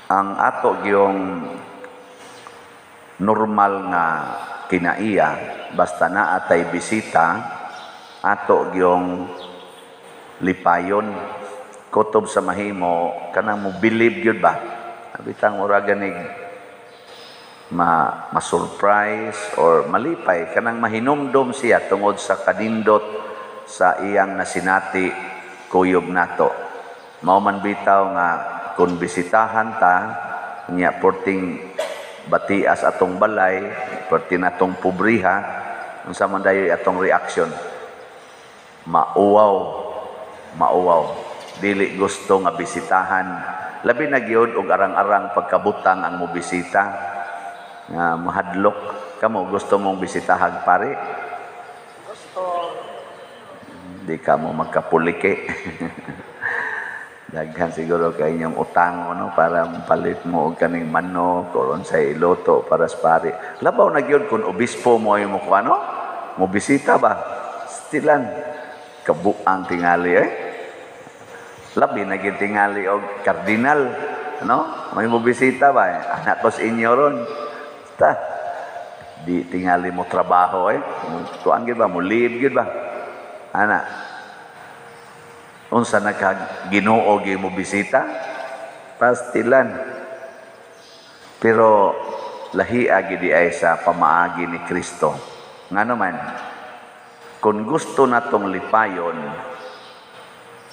ang ato yung normal nga kinaiya basta na atay bisita ato yung lipayon kutob sa mahimo kanang mo believe gyud ba bitang ura ganig ma-surprise or malipay kanang mahinumdom siya tungod sa kanindot sa iyang nasinati kuyog nato mao man bitaw nga kung bisitahan ta nya porting batias atong balay porting atong pobriha unsa man dayoy atong reaksyon mauwaw dili gusto nga bisitahan labi na gyud og arang-arang pagkabutang ang mobisita nga mahadlok kamo gusto mong bisitahag pare Gusto. di ka mo magkapulike daghan siguro kay inyong utang no para palit mo og kaning manok o sa iloto para sa pare labaw na gyud kun obispo mo ay mo ano mo bisita ba stilan kabuang tingali labi na gyud tingali og kardinal no may mo bisita ba anak ko sa inyo ron ta di tingali mo trabaho tuan gyud ba mo leave gyud ba ana unsa naka Ginoo gyud mo bisita pastilan pero lahi gyud di ay sa pamaagi ni Kristo ngano man kung gusto natong lipayon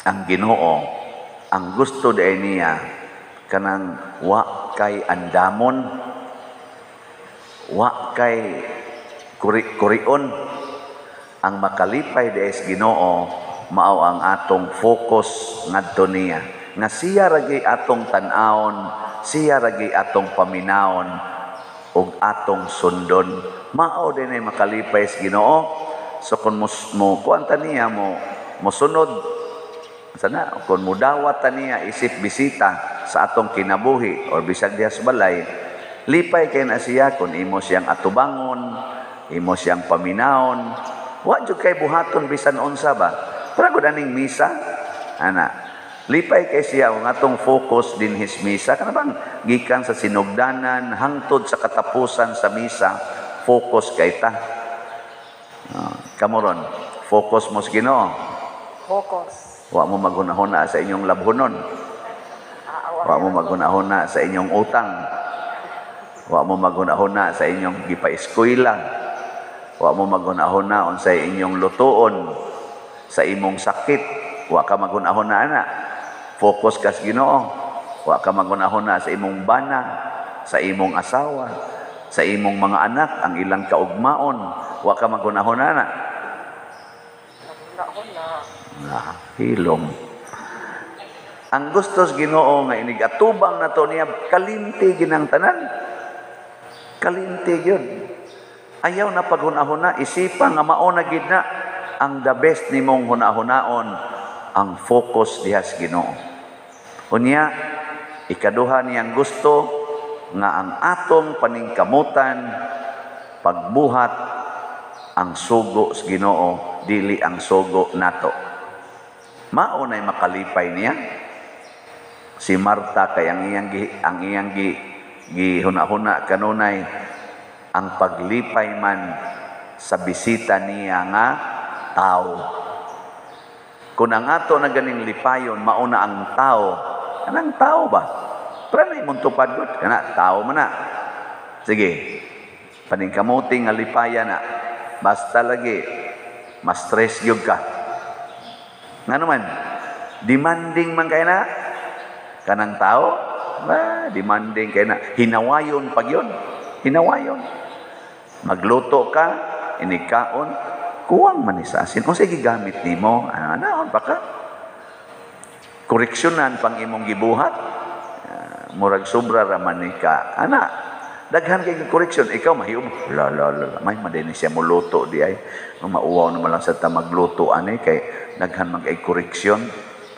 ang Ginoo ang gusto di niya kanang wa kay andamon wa kay kurion ang makalipay di sa Ginoo mao ang atong focus ngadto niya nga siya ragi atong tan-awon siya ragi atong paminawon ug atong sundon mao din ay makalipay sa Ginoo so kun mo kuanta niya mo sunod sana kun mudawat ta niya isip bisita sa atong kinabuhi or bisag diha sa balay lipay kay na siya kun imo siyang atubangon imo siyang paminawon wa jud kay buhaton bisan unsa ba para gud aning misa ana lipay kay siya ang atong focus din his misa kana bang gikan sa sinugdanan hangtod sa katapusan sa misa focus kay ta kamoron focus mo sa Ginoo Focus. wa mo maghunahuna sa inyong labhonon wa mo maghunahuna sa inyong utang wa mo maghunahuna sa inyong gipa-eskwela wa mo maghunahuna unsay inyong lutuon sa imong sakit wa ka maghunahuna ana focus ka sa Ginoo wa ka maghunahuna sa imong bana sa imong asawa sa imong mga anak ang ilang kaugmaon wa ka maghunahuna ana hilom ang gusto sa Ginoo nga inigatubang nato niya kalimti ginang tanan kalimti gyud ayaw na paghunahuna isipan nga mao na gid na ang the best nimong hunahunaon ang focus diha sa Ginoo unya ikaduha niyang gusto nga ang atong paningkamutan pagbuhat ang sugo sa Ginoo dili ang sugo nato mao nay makalipay niya si Marta kay ang iyang gihunahuna kanunay ang paglipay man sa bisita niya nga tao kung ang ato na ganing lipayon mauna ang tao anang tao ba para na imong tupad gud kana tao man na sige paningkamuti nga lipaya na basta lagi mas stress gyud ka ngano man demanding man kay na kanang tao ba demanding kay na hinawayon pag yun hinawayon magluto ka inikaon kuwang man sa asin o sige gamit nimo anaon pa ka koreksyonan pang imong gibuhat murag sobra ra man ni ka ana daghan kay koreksyon ikaw mahiyom la may madini siya mo luto di ay mauwaw naman lang sa ta magluto ani kay daghan mag ay koreksyon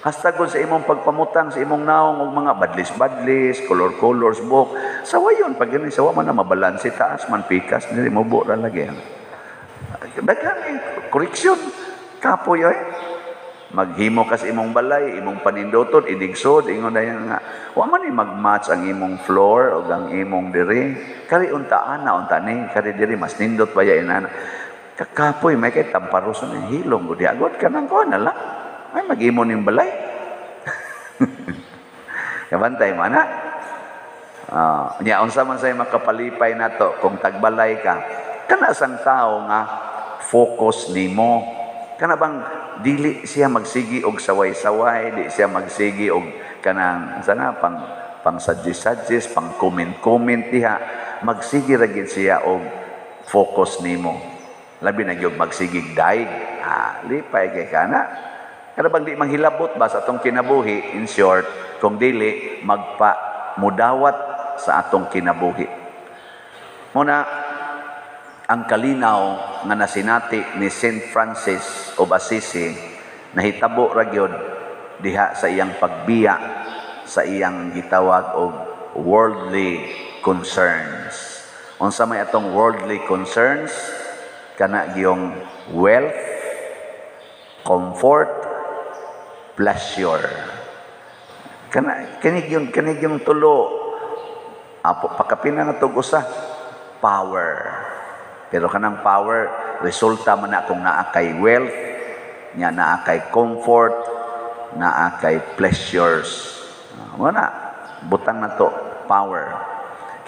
hasta gud sa imong pagpamutang sa imong naong og mga badlis colors book sawa yon pag gani sawa man na mabalanse taas man pikas dili mo ra lagi daghan koreksyon kapoy maghimo kas imong balay, imong panindoton, idigsod, ingon na yan nga. Wa man ni mag-match ang imong floor o ang imong diri. Kari unta unta ni, kari diri mas nindot ba yan ana. Kakapoy, may kay tamparoson ng hilong. Gudi agad ka nang ko, nala. May mag-imo ning balay. Kabantay mo, ana? Nya unsa man say makapalipay nato kung tagbalay ka. Kana sang tao nga focus nimo. Kana bang dili siya magsigi og saway-saway, di siya magsigi og kanang sana pang suggest, pang comment diha. Magsigi ra gid siya og focus nimo. Labi na gyud magsigig daig. Lipay kay kana. Kana bang di manghilabot ba sa atong kinabuhi, in short, kung dili mudawat sa atong kinabuhi. Muna, ang kalinaw nga nasinati ni Saint Francis of Assisi nahitabo ra gyud diha sa iyang pagbiya sa iyang gitawag og worldly concerns. Unsa may atong worldly concerns? Kana giyong wealth, comfort, pleasure. Kanig yung tulo. Pakapina na itong usa, power. Pero kanang power, resulta man na kung naakay wealth, naakay comfort, naakay pleasures. Wala, butang na to, power.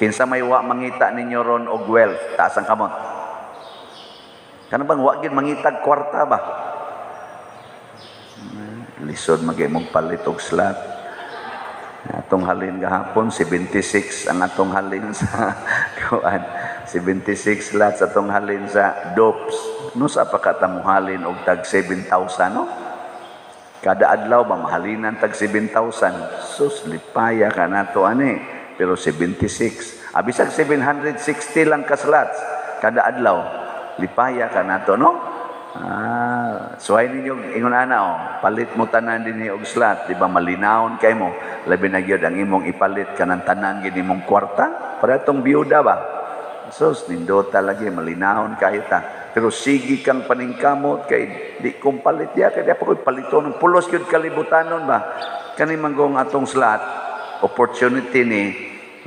Kinsa may wa mangita ninyo ron og wealth, taas ang kamot. Kanang bang wa gid mangitag kwarta ba? Lisod magay mong palit og slot. Atong halin gahapon 76 ang atong halin sa kuan. 76 slots atong halin sa dopes. No sa pakatamuhalin og tag 7,000 no? Kada adlaw ba mahalinan tag 7,000. Sus lipaya ka nato ani. Pero 76. Bisag 760 lang ka slots kada adlaw. Lipaya ka nato no? Suway ninyo ingon ana palit mo tanan dinhi og slot, di ba malinawon kay mo, labi na gyud ang imong ipalit kanang tanan gid imong kwarta para tong biyuda ba. Sus nindota lagi malinawon kayo ta. Pero sige kang paningkamot kay di kong palit ya kay pa koy paliton ng pulos gyud kalibutanon ba. Kani manggong atong slot opportunity ni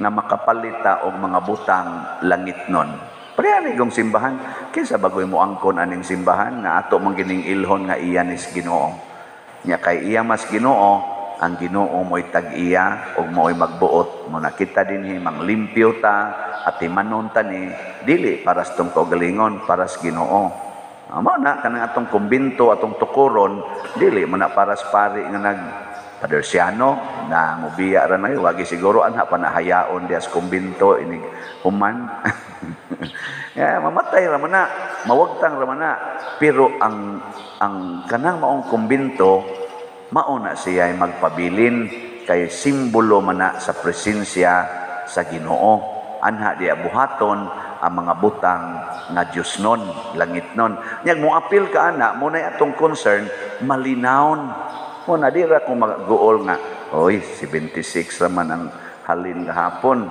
nga makapalita og mga butang langitnon. Parehani gong simbahan, kinsa bagoy mo angkon aning simbahan nga ato man gining ilhon nga iya nis Ginoo. Nya kay iya mas Ginoo, ang Ginoo mo'y tag-iya ug mo'y magbuot. Mo nakita dinhi manglimpyo ta at timanon ta ni dili para sa tong kaugalingon, para sa Ginoo. Amo na kanang atong kumbinto, atong tukuron, dili mo na para sa pari nga Padersiano na mubiya ra na wagi siguro anha panahayaon dias kumbinto inig human. Mamatay ra man na, mawagtang ra man na. Pero ang kanang maong kumbinto mao na siya ay magpabilin kay simbolo man na sa presensya sa Ginoo. Anha di buhaton ang mga butang nga Dios non, langit non. Nyag mo apil ka ana, mo na atong concern malinawon. Mo na dira kung mag-goal nga, oy, 76 raman ang halin gahapon.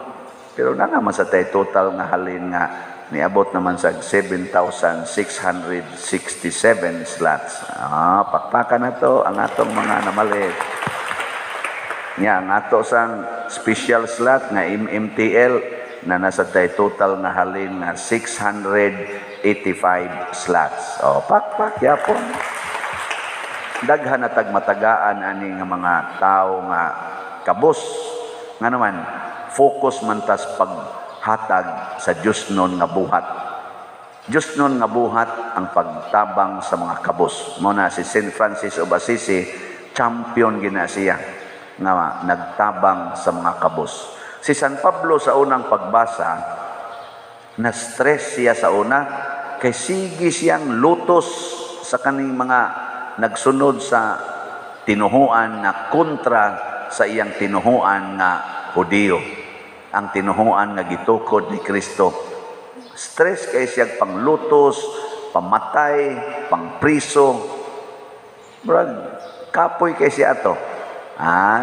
Pero na naman sa tayo total nga halin nga niabot naman sa 7,667 slots. Pakpakan na to ang atong mga namalit. Ang ato sang special slot nga MTL na nasa tayo total nga halin nga 685 slots. Pakpak yapon. Daghan na tagmatagaan ani nga mga tao nga kabos nga naman focus man tas paghatag sa Dios non nga buhat. Dios non nga buhat ang pagtabang sa mga kabos. Mo na si Saint Francis of Assisi, champion gina siya nga nagtabang sa mga kabos. Si San Pablo sa unang pagbasa na stress siya sa una kay sige siyang lutos sa kaning mga nagsunod sa tinuhuan na kontra sa iyang tinuhuan nga Hudiyo. Ang tinuhuan nga gitukod ni Kristo. Stress kay siya panglutos, pamatay, pangpriso. Brad, kapoy kay siya ato.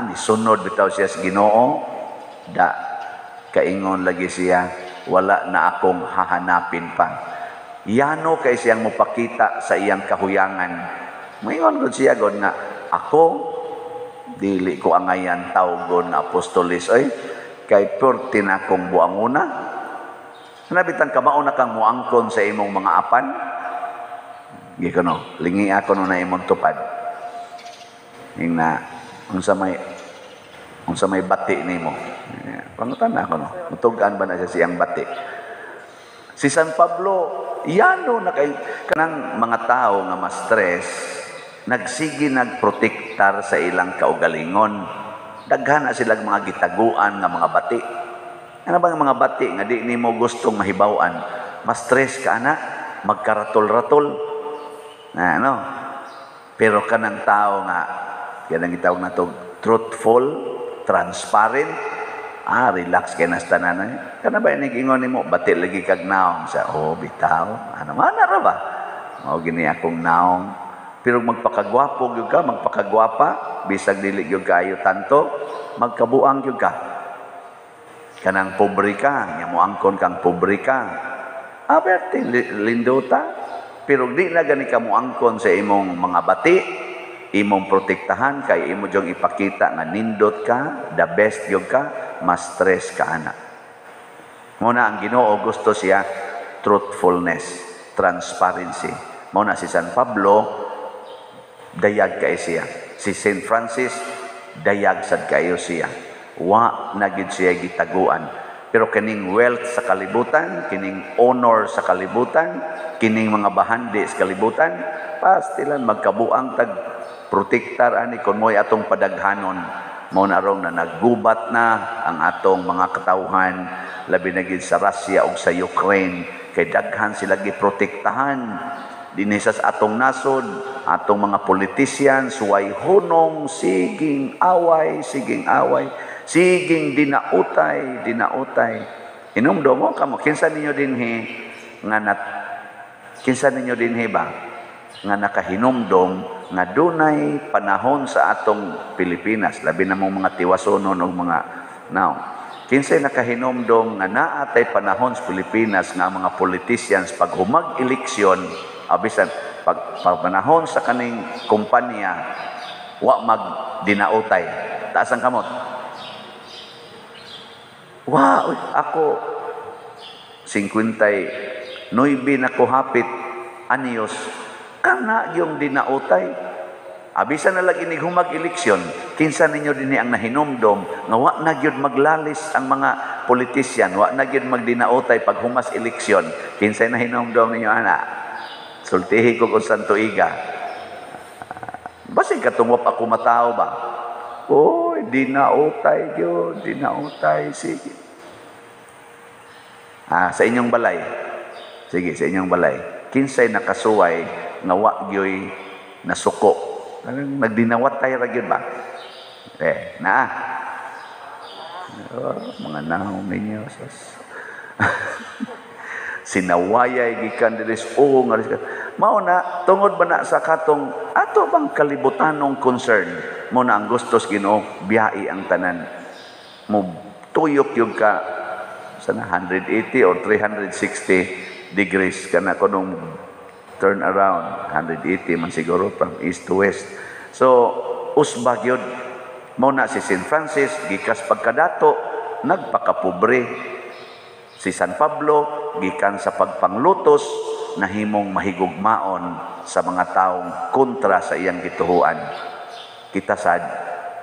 Nisunod bitaw siya sa Ginoo. Kaingon lagi siya, wala na akong hahanapin pa. Yano kay siyang mupakita sa iyang kahuyangan Mayon gud siya gud nga ako dili ko angayan tawgon nga apostolis oy kay perti na kong buanguna. Nabitan ka mauna kang muangkon sa imong mga apan. Gikono, lingi ako no na imong tupad. Ing na unsa may bati nimo. Pangutan ako no. Mutugan ba na siya siyang bati? Si San Pablo, yano na kay kanang mga tao nga ma-stress, nagsigi nagprotektar sa ilang kaugalingon. Daghan na silang mga gitaguan nga mga bati. Ano ba nga mga bati nga di nimo gustong mahibaw-an? Ma-stress ka na, magkaratol-ratol. Na ano? Pero kanang tao nga, yan ang gitawag na to, truthful, transparent, relax kay nas tanan. Kana ba iningon nimo bati lagi kag naong sa bitaw. Ano man ra ba? Mao gini akong naong. Pero magpakagwapo gyud ka, magpakagwapa, bisag dili gyud kayo tanto, magkabuang gyud ka. Kanang pobre ka, nya mo angkon kang pobre ka. Aberte lindota. Pero di na gani ka mo angkon sa imong mga bati, imong protektahan kay imo jong ipakita nga nindot ka, the best gyud ka, mas stress ka ana. Muna ang Ginoo gusto siya truthfulness, transparency. Muna si San Pablo dayag kay siya. Si Saint Francis dayag sad kayo siya. Wa na gid siya gitaguan. Pero kining wealth sa kalibutan, kining honor sa kalibutan, kining mga bahandi sa kalibutan, pastilan magkabuang tag protektar ani kon mo'y atong padaghanon. Mao na rong na naggubat na ang atong mga katawhan, labi na gid sa Russia ug sa Ukraine, kay daghan sila giprotektahan dinhi sa atong nasod, atong mga politicians, way hunong, siging away, siging dinautay. Inumdom mo kamo kinsa ninyo dinhi ba nga nakahinumdom nga dunay panahon sa atong Pilipinas, labi na mong mga tiwasonon og mga now. Kinsay nakahinumdom nga naatay panahon sa Pilipinas nga mga politicians pag humag-eleksyon, abisan pag panahon sa kaning kumpanya wa mag dinautay. Taas ang kamot. Wow, ako 59 na ko hapit anyos kana yung dinautay. Abisan na lagi ni humag-eleksyon, kinsa ninyo dinhi ang nahinumdom nga wa na gyud maglalis ang mga politisyan, wa na gyud magdinautay pag humas eleksyon. Kinsay nahinumdom ninyo ana? Sultihi ko kung santo iga. Basig katungop ako matao ba? Oy, dinautay gyud, dinautay sige. Sa inyong balay. Sige, sa inyong balay. Kinsay nakasuway nga wa gyoy nasuko. Nagdinawatay ra gyud ba? Mga nahom ninyo sinawayay gikan diri nga mao na tungod ba na sa katong ato bang kalibutanong concern mo na ang gustos Ginoo biyai ang tanan mo tuyok yung ka sana 180 or 360 degrees kana kunong turn around 180 man siguro from east to west. So usbag yun mo na si Saint Francis gikas pagkadato nagpakapobre. Si San Pablo gikan sa pagpanglutos nahimong mahigugmaon sa mga taong kontra sa iyang gituhuan. Kita sad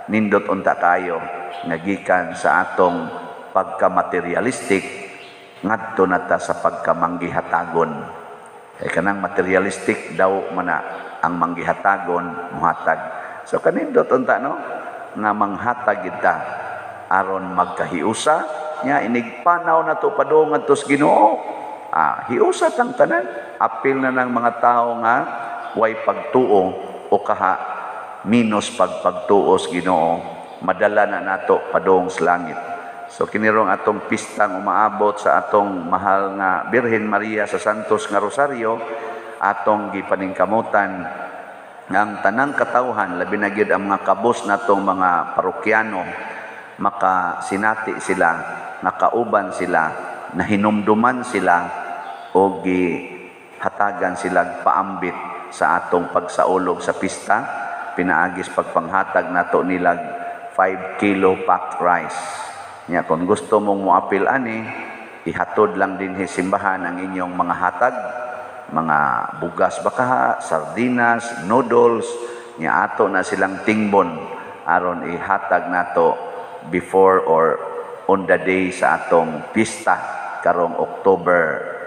nindot unta kayo nga gikan sa atong pagka-materialistic ngadto nata sa pagkamanggihatagon. Kanang materialistic daw mana ang manggihatagon muhatag. So kanindot unta no nga manghatag kita aron magkahiusa nya inigpanaw na to padung ngadto sa Ginoo. Hiusa tang tanan. Apil na ng mga tao nga way pagtuo o kaha minus pagtuo sa Ginoo. Madala na nato padung sa langit. So kinirong atong pistang umaabot sa atong mahal nga Birhen Maria sa Santos nga Rosario, atong gipaningkamutan ng tanang katawhan, labi na gyud ang mga kabos natong mga parokyano, makasinati sila, nakauban sila, nahinumduman sila o gihatagan sila paambit sa atong pagsaulog sa pista, pinaagis pagpanghatag nato nilag 5 kilo packed rice. Nya kung gusto mong moapil ani, ihatod lang din simbahan ang inyong mga hatag, mga bugas baka, sardinas, noodles, nya ato na silang tingbon aron ihatag nato before or on the day sa atong pista karong October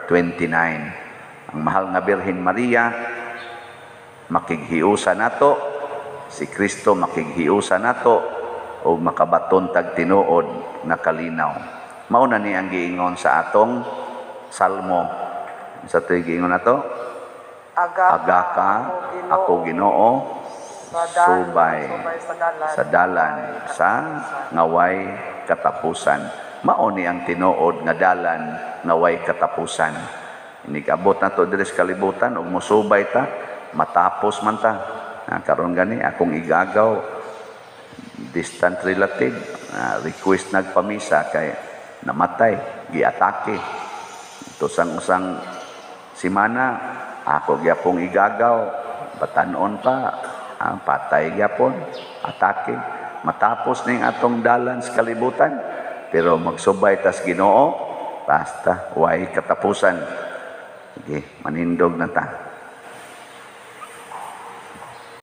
29. Ang mahal nga Birhen Maria makighiusa nato, si Kristo makighiusa nato o makabaton tag tinuod na kalinaw. Mao na ni ang giingon sa atong salmo. Sa to'y giingon nato, agaka ako Ginoo subay sa dalan sa ngaway katapusan. Mao ni ang tinuod nga dalan ngaway katapusan. Inigabot na to diri sa kalibutan ug mosubay ta, matapos man ta. Karon gani akong igagaw distant relative, request nagpamisa kay namatay, giatake. Ito sang simana, ako gyapong igagaw, batanon pa, patay gyapon, atake. Matapos ning atong dalan sa kalibutan, pero magsubay tas Ginoo, basta way katapusan. Sige, manindog na ta.